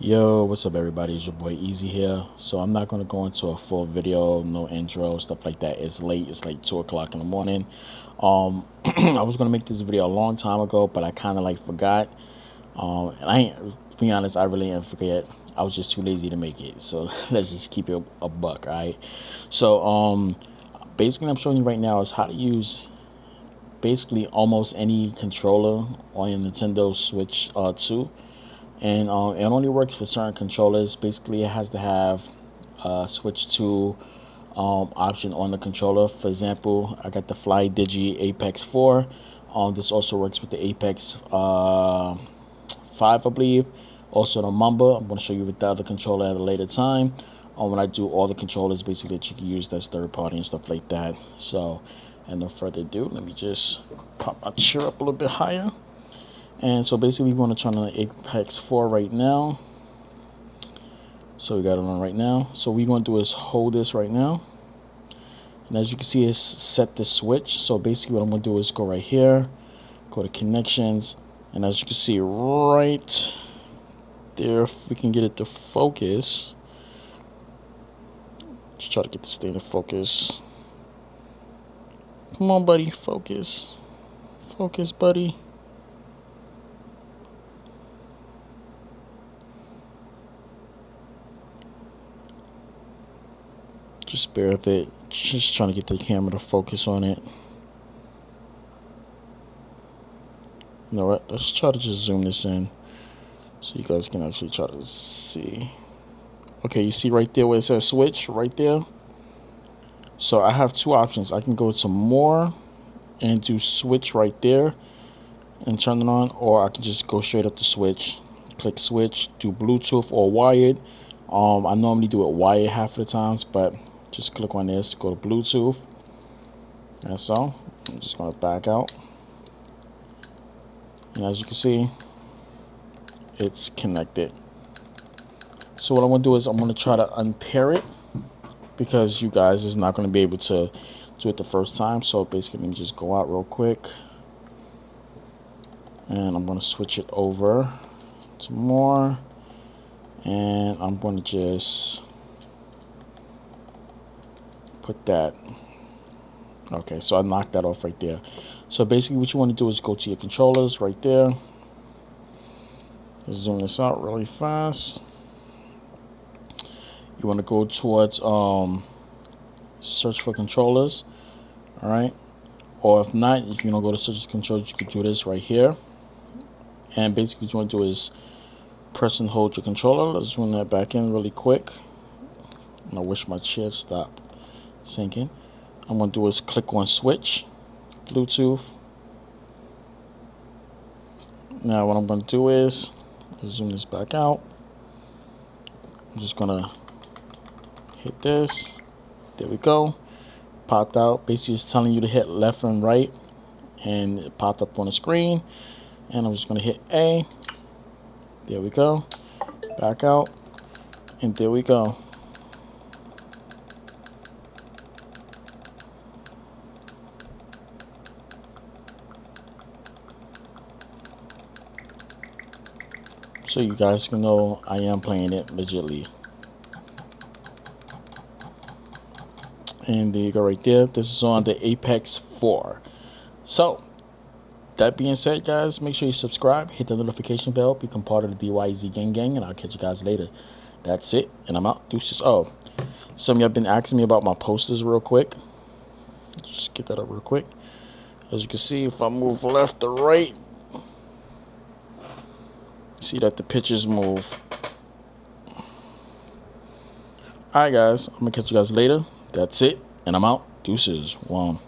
Yo, what's up everybody? It's your boy Easy here. So I'm not going to go into a full video, no intro, stuff like that. It's late. It's like 2 o'clock in the morning. I was going to make this video a long time ago, but I kind of like forgot. And I ain't, to be honest, I really didn't forget. I was just too lazy to make it. So let's just keep it a buck, all right? So basically what I'm showing you right now is how to use basically almost any controller on your Nintendo Switch 2. And it only works for certain controllers. Basically, it has to have switch to option on the controller. For example, I got the Fly Digi Apex 4. This also works with the Apex 5, I believe. Also the Mamba. I'm going to show you with the other controller at a later time. When I do all the controllers, basically, that you can use that's third party and stuff like that. So, and no further ado, let me just pop my chair up a little bit higher. And so basically we want to turn on the Apex 4 right now. So we got it on right now. So what we're going to do is hold this right now. And as you can see, it's set the switch. So basically what I'm going to do is go right here, go to connections. And as you can see right there, if we can get it to focus. Let's try to get this thing to focus. Come on, buddy, focus. Focus, buddy. Just bear with it. Just trying to get the camera to focus on it. You know what? Let's try to just zoom this in so you guys can actually try to see. Okay, you see right there where it says switch right there? So I have two options. I can go to more and do switch right there and turn it on, or I can just go straight up to switch. Click switch, do Bluetooth or wired. I normally do it wired half of the times, but just click on this, go to Bluetooth. That's all. I'm just going to back out. And as you can see, it's connected. So what I'm going to do is I'm going to try to unpair it because you guys is not going to be able to do it the first time. So basically, let me just go out real quick. And I'm going to switch it over to more. And I'm going to just put that. Okay, so I knocked that off right there. So basically what you want to do is go to your controllers right there. Let's zoom this out really fast. You want to go towards search for controllers. All right, or if not, if you don't go to search for controllers, you can do this right here. And basically what you want to do is press and hold your controller. Let's zoom that back in really quick. And I wish my chair stopped sinking. I'm going to do is click on switch, Bluetooth. Now what I'm going to do is zoom this back out. I'm just going to hit this. There we go. Popped out. Basically it's telling you to hit left and right, and it popped up on the screen. And I'm just going to hit A. There we go. Back out. And there we go. So you guys can know I am playing it legitly. And there you go right there. This is on the Apex 4. So that being said, guys, make sure you subscribe, hit the notification bell, become part of the DYZ gang, and I'll catch you guys later. That's it, and I'm out. Deuces. Oh, some of you have been asking me about my posters real quick. Just get that up real quick. As you can see, if I move left or right, see that the pictures move. Alright guys, I'm gonna catch you guys later. That's it, and I'm out. Deuces. Wow.